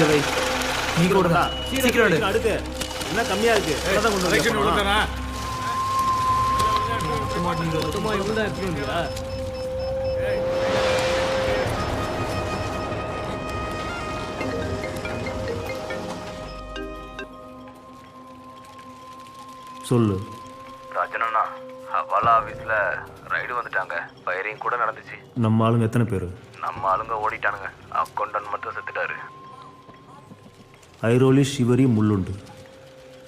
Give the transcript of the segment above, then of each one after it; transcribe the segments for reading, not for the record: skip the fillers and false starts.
இதை வை. நீ கூடடா. சீக்கிரம் எடு. அடுக்கு என்ன கம்மியா இருக்கு அதான் கொண்டு வரேன். சும்மா இவ்வளோ தான் இருக்குங்களா? சொல்லு. ராஜனண்ணா, ஹவாலா ஆஃபீஸில் ரைடு வந்துட்டாங்க. ஃபயரிங் கூட நடந்துச்சு. நம்ம ஆளுங்க எத்தனை பேர்? நம்ம ஆளுங்க ஓடிட்டானுங்க. அக்கௌண்டன்ட் மட்டும் செத்துட்டாரு. ஐரோலி சிவரி முள்ளுண்டு.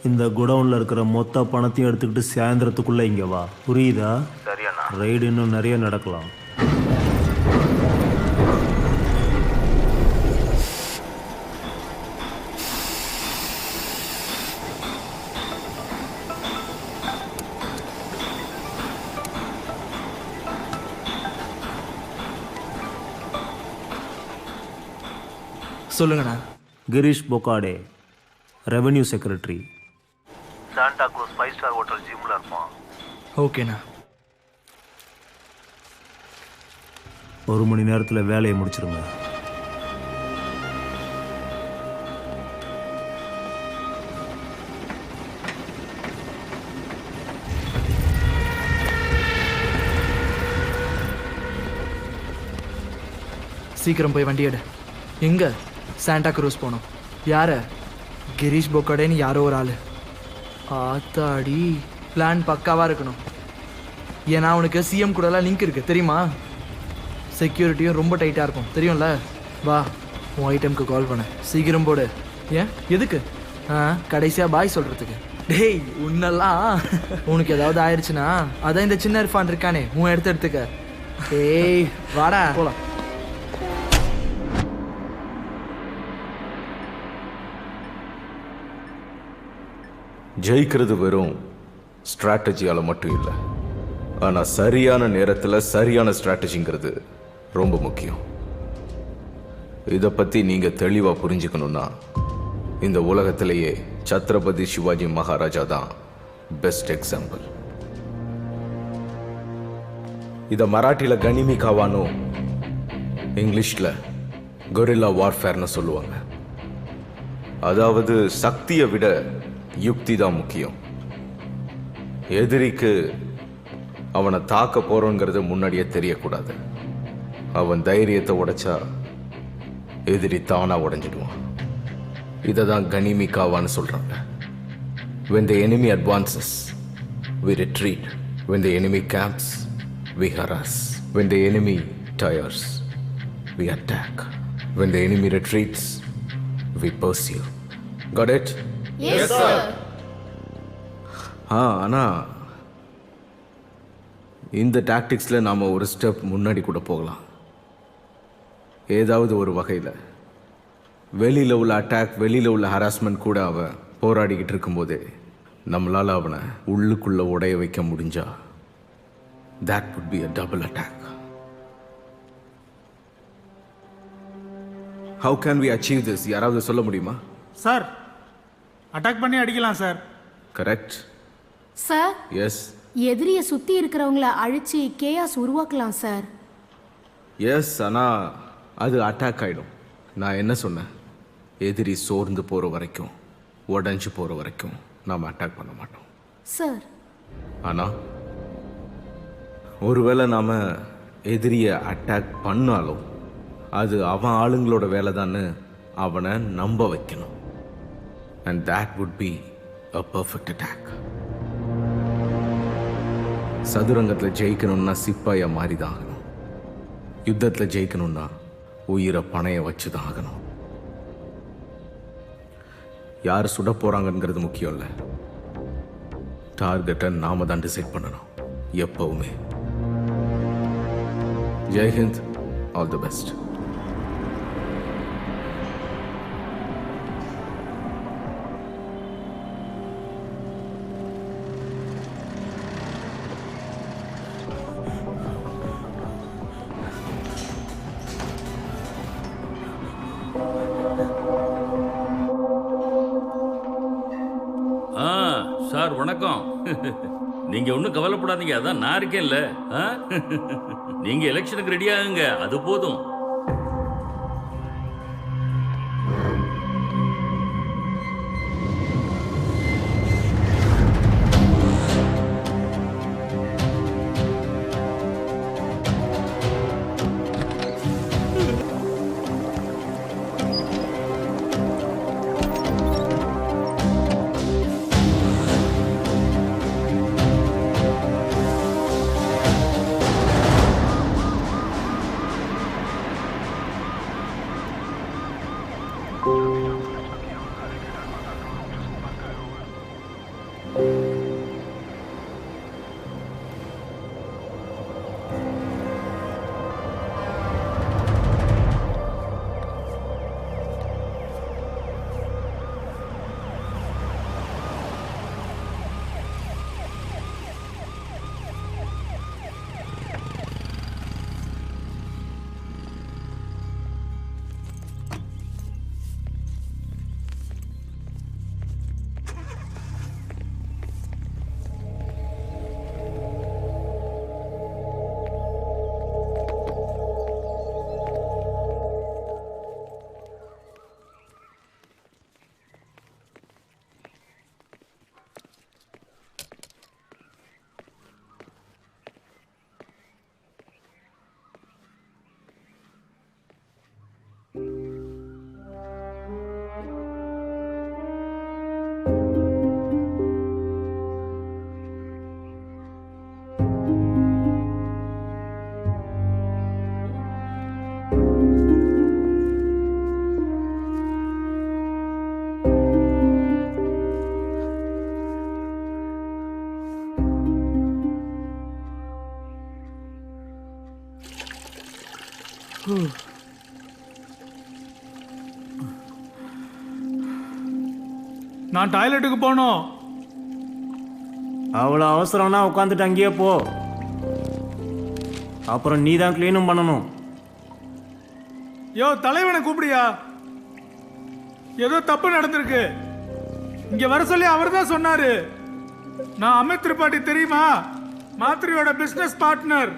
இந்த குடவுனில் இருக்கிற மொத்த பணத்தையும் எடுத்துக்கிட்டு சாயந்தரத்துக்குள்ளே இங்கே வா. புரியுதா? சரியண்ணா. ரைடு இன்னும் நிறைய நடக்கலாம். சொல்லுங்கண்ணா. Girish Bokade, revenue secretary. Santa Cruz 5 star hotel ஜிம்மில் இருப்பான். ஓகேண்ணா. 1 மணி நேரத்தில் வேலையை முடிச்சிருங்க. சீக்கிரம் போய் வண்டி எடு. எங்க? சாண்டா க்ரூஸ் போனோம். யார? கிரீஷ் பொக்கடேன்னு யாரோ ஒரு ஆள். ஆத்தாடி, பிளான் பக்காவாக இருக்கணும். ஏன்னா அவனுக்கு சிஎம் கூடலாம் லிங்க் இருக்குது தெரியுமா? செக்யூரிட்டியும் ரொம்ப டைட்டாக இருக்கும் தெரியும்ல. வா, உன் ஐட்டமுக்கு கால் பண்ண. சீக்கிரம் போடு. ஏன்? எதுக்கு? கடைசியாக பாய் சொல்கிறதுக்கு. டேய், உன்னெல்லாம் உனக்கு ஏதாவது ஆயிடுச்சுன்னா அதான் இந்த சின்ன இர்ஃபான் இருக்கானே, உன் எடுத்துக்க. டேய் வாடா போகலாம். ஜெயிக்கிறது வெறும் ஸ்ட்ராட்டஜியால் மட்டும் இல்லை, ஆனால் சரியான நேரத்தில் சரியான ஸ்ட்ராட்டஜிங்கிறது ரொம்ப முக்கியம். இதை பற்றி நீங்கள் தெளிவாக புரிஞ்சுக்கணுன்னா இந்த உலகத்திலேயே சத்ரபதி சிவாஜி மகாராஜா தான் பெஸ்ட் எக்ஸாம்பிள். இதை மராட்டியில் கனிமி காவானும் இங்கிலீஷில் கொரில்லா வார்ஃபேர்னு சொல்லுவாங்க. அதாவது சக்தியை விட யுக்தி தான் முக்கியம். எதிரிக்கு அவனை தாக்க போறோங்கிறது முன்னாடியே தெரியக்கூடாது. அவன் தைரியத்தை உடைச்சா எதிரி தானா உடைஞ்சிடுவான். இதை தான் கனிமி காவான்னு சொல்றாங்க. When the enemy advances, we retreat. When the enemy camps, we harass. When the enemy tires, we attack. When the enemy retreats, we pursue. Got it? Yes, sir. ஆனால் இந்த டாக்டிக்ஸில் நாம் ஒரு ஸ்டெப் முன்னாடி கூட போகலாம். ஏதாவது ஒரு வகையில் வெளியில் உள்ள அட்டாக், வெளியில் உள்ள ஹராஸ்மெண்ட் கூட அவன் போராடிக்கிட்டு இருக்கும்போதே நம்மளால் அவனை உள்ளுக்குள்ளே உடைய வைக்க முடிஞ்சா that would be a double attack. How can we achieve this? யாராவது சொல்ல முடியுமா? சார், அட்டாக் பண்ணி அடிக்கலாம் சார். Correct sir. எஸ். எதிரியை சுற்றி இருக்கிறவங்கள அழிச்சு கேயாஸ் உருவாக்கலாம் சார். எஸ், ஆனால் அது அட்டாக் ஆகிடும். நான் என்ன சொன்னேன்? எதிரி சோர்ந்து போகிற வரைக்கும், உடஞ்சி போகிற வரைக்கும் நாம் அட்டாக் பண்ண மாட்டோம் சார். ஆனால் ஒருவேளை நாம் எதிரியை அட்டாக் பண்ணாலும் அது அவன் ஆளுங்களோட வேலை தான்னு அவனை நம்ப வைக்கணும். And that would be a perfect attack. சதுரங்கத்தில் ஜெயிக்கணும்னா சிப்பாயா மாறி தான் ஆகணும். யுத்தத்தில் ஜெயிக்கணும்னா உயிரை பணைய வச்சு தான் ஆகணும். யார் சுட போறாங்கிறது முக்கியம் இல்லை, டார்கெட்டை நாம தான் டிசைட் பண்ணணும் எப்பவுமே. ஜெய்ஹிந்த், ஆல் தி பெஸ்ட். சார் வணக்கம். நீங்க ஒன்றும் கவலைப்படாதீங்க, அதான் நான் இருக்கேன்ல. நீங்க எலெக்ஷனுக்கு ரெடி ஆகுங்க, அது போதும். நான் டாய்லெட்டுக்கு போகணும். அவ்வளோ அவசரம்னா உட்காந்துட்டு அங்கேயே போ. அப்புறம் நீ தான் க்ளீனும் பண்ணணும். யோ தலைவனை கூப்பிடியா? ஏதோ தப்பு நடந்திருக்கு. இங்க வர சொல்லி அவர் தான் சொன்னாரு. நான் அமித் திரிபாட்டி தெரியுமா? மாத்ரியோட பிசினஸ் பார்ட்னர்.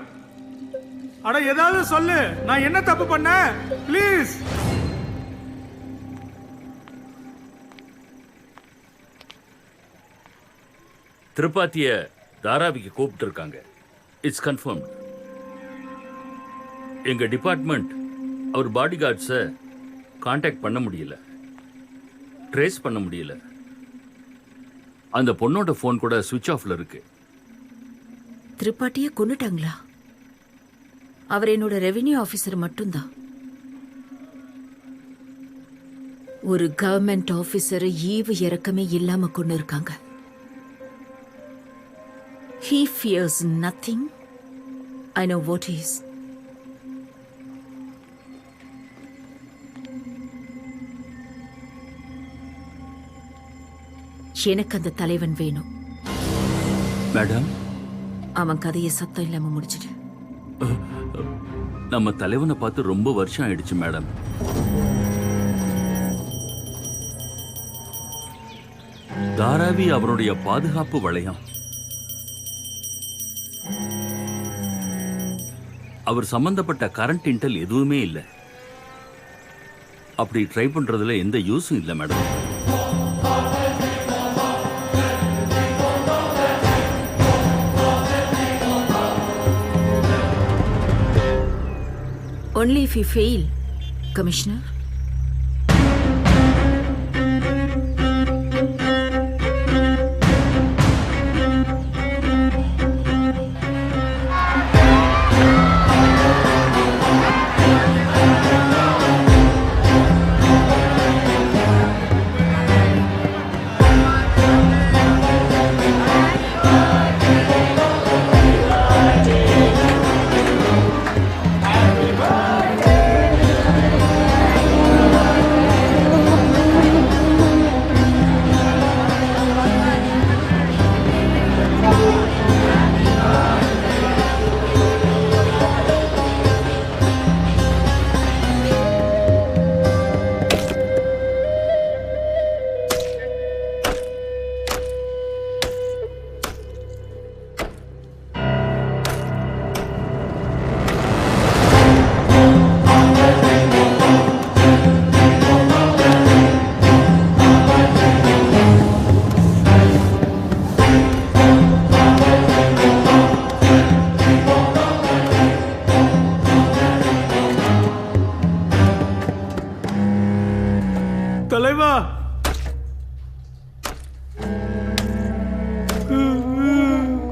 அட ஏதாவது சொல்லு, நான் என்ன தப்பு பண்ணேன்? ப்ளீஸ். திரிபாத்திய தாராவிக்கு கூப்பிட்டு இருக்காங்க. It's confirm. எங்க டிபார்ட்மெண்ட் அவர் பாடி கார்ட்ஸை கான்டாக்ட் பண்ண முடியல, ட்ரேஸ் பண்ண முடியல. அந்த பொண்ணோட ஃபோன் கூட சுவிட்ச் ஆஃப்ல இருக்கு. திரிபாட்டிய கொன்னுட்டாங்களா? அவர் என்னோட ரெவென்யூ ஆபீசர் மட்டும்தான். ஒரு கவர்மெண்ட் ஆபீசரை ஈவு இறக்கமே இல்லாம கொண்டு இருக்காங்க. He fears nothing. I know what he is. எனக்கு அந்த தலைவன் வேணும். மேடம், அவன் கதையை சத்தம் இல்லாம முடிச்சிடு. நம்ம தலைவனை பார்த்து ரொம்ப வருஷம் ஆயிடுச்சு மேடம். தாராவி அவருடைய பாதுகாப்பு வளையம். அவர் சம்பந்தப்பட்ட கரண்ட் இன்டெல் எதுவுமே இல்லை. அப்படி ட்ரை பண்றதுல எந்த யூஸும் இல்லை madam. Only if you fail, Commissioner. தலைவா,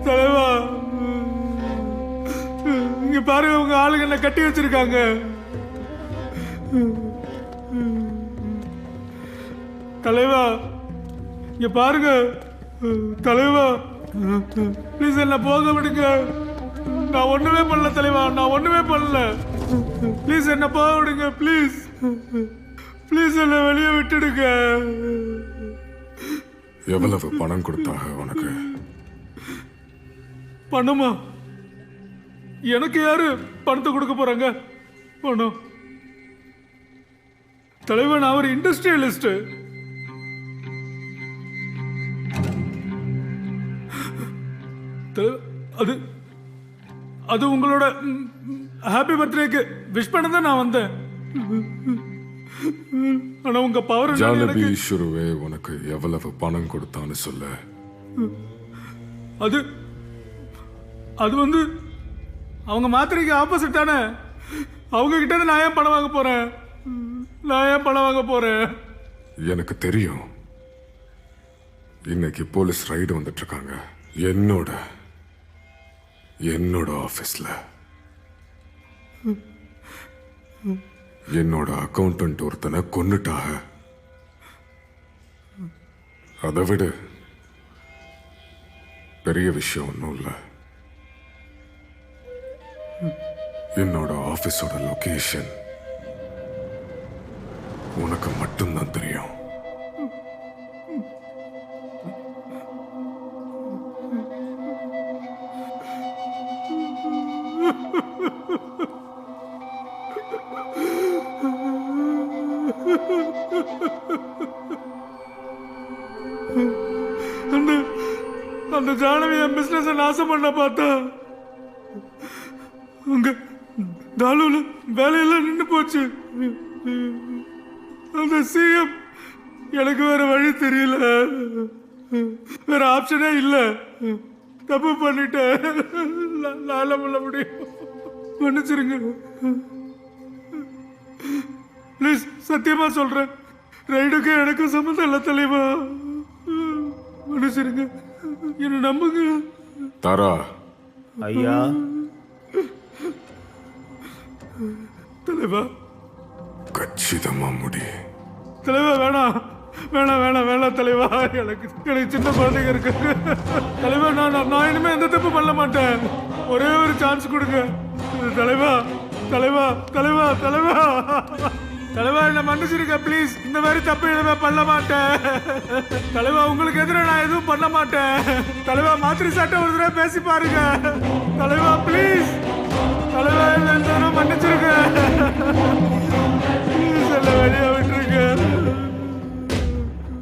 தலைவா, இங்க பாருங்க, உங்க ஆளுங்க என்ன கட்டி வச்சிருக்காங்க. தலைவா, இங்க பாருங்க, தலைவா ப்ளீஸ் என்ன போக விடுங்க. நான் ஒண்ணுமே பண்ணல தலைவா, நான் ஒண்ணுமே பண்ணல. ப்ளீஸ் என்ன போக விடுங்க. ப்ளீஸ் ப்ளீஸ் என்ன வெளியே விட்டுடுங்க. எவ்வளவு பணம் கொடுத்தாக உனக்கு? பணமா? எனக்கு யாரு பணத்தை கொடுக்க போறாங்க? பணம் தலைவன், நான் ஒரு இண்டஸ்ட்ரியலிஸ்ட். அது அது உங்களோட ஹாப்பி பர்த்டேக்கு விஷ் பண்ண தான் நான் வந்தேன். ஆனா உங்க பவர் ஜானபி ஈஸ்வருவே உனக்கு எவ்வளவு பணம் கொடுத்தான்னு சொல்ல. அது அது வந்து அவங்க மாத்திரைக்கு ஆப்போசிட் தானே. அவங்க கிட்ட இருந்து நான் ஏன் பணம் வாங்க போறேன்? நான் ஏன் பணம் வாங்க போறேன்? எனக்கு தெரியும். இன்னைக்கு போலீஸ் ரைடு வந்துட்டு இருக்காங்க என்னோட ஆபீஸ்ல. என்னோட அக்கௌண்டன்ட் ஒருத்தனை கொன்னுட்டாக. அதை விட பெரிய விஷயம் ஒன்றும் இல்லை. என்னோட ஆபீஸோட லொகேஷன் உனக்கு மட்டும்தான் தெரியும். அந்த ஜானவி என் பிசினஸ் நாசம் பண்ண பார்த்தா அங்க தாலுல வேலையெல்லாம் நின்று போச்சு. அந்த சிஎம் எனக்கு வேற வழி தெரியல, வேற ஆப்ஷனே இல்லை. தப்பு பண்ணிட்டேன். லால பண்ண முடியும், மன்னிச்சிருங்க ப்ளீஸ். சத்தியமா சொல்றேன், ரைடுக்கு எனக்கு சம்மந்தம் இல்லை தலைவா. மன்னிச்சிருங்க, என்ன நம்புங்க. தாரா ஐயா. தலைவா கச்சிதமா முடி. தலைவா வேணாம் வேணாம் வேணாம் வேணாம் தலைவா. எனக்கு சின்ன குழந்தைங்க இருக்கு தலைவா. நான் இனிமே எந்த தப்பு பண்ண மாட்டேன். ஒரே ஒரு சான்ஸ் கொடுங்க தலைவா. தலைவா தலைவா தலைவா தலைவா, என்ன மன்னிச்சிருக்க ப்ளீஸ். இந்த மாதிரி தப்பு எதுவுமே பண்ண மாட்டேன் தலைவா. உங்களுக்கு எதிராக நான் எதுவும் பண்ண மாட்டேன் தலைவா. மாத்திரை சாட்டை ஒரு தடவை பேசி பாருங்க தலைவா ப்ளீஸ். தலைவா என்ன மன்னிச்சிருக்க ப்ளீஸ், என்ன வெளியே விட்டுருக்க.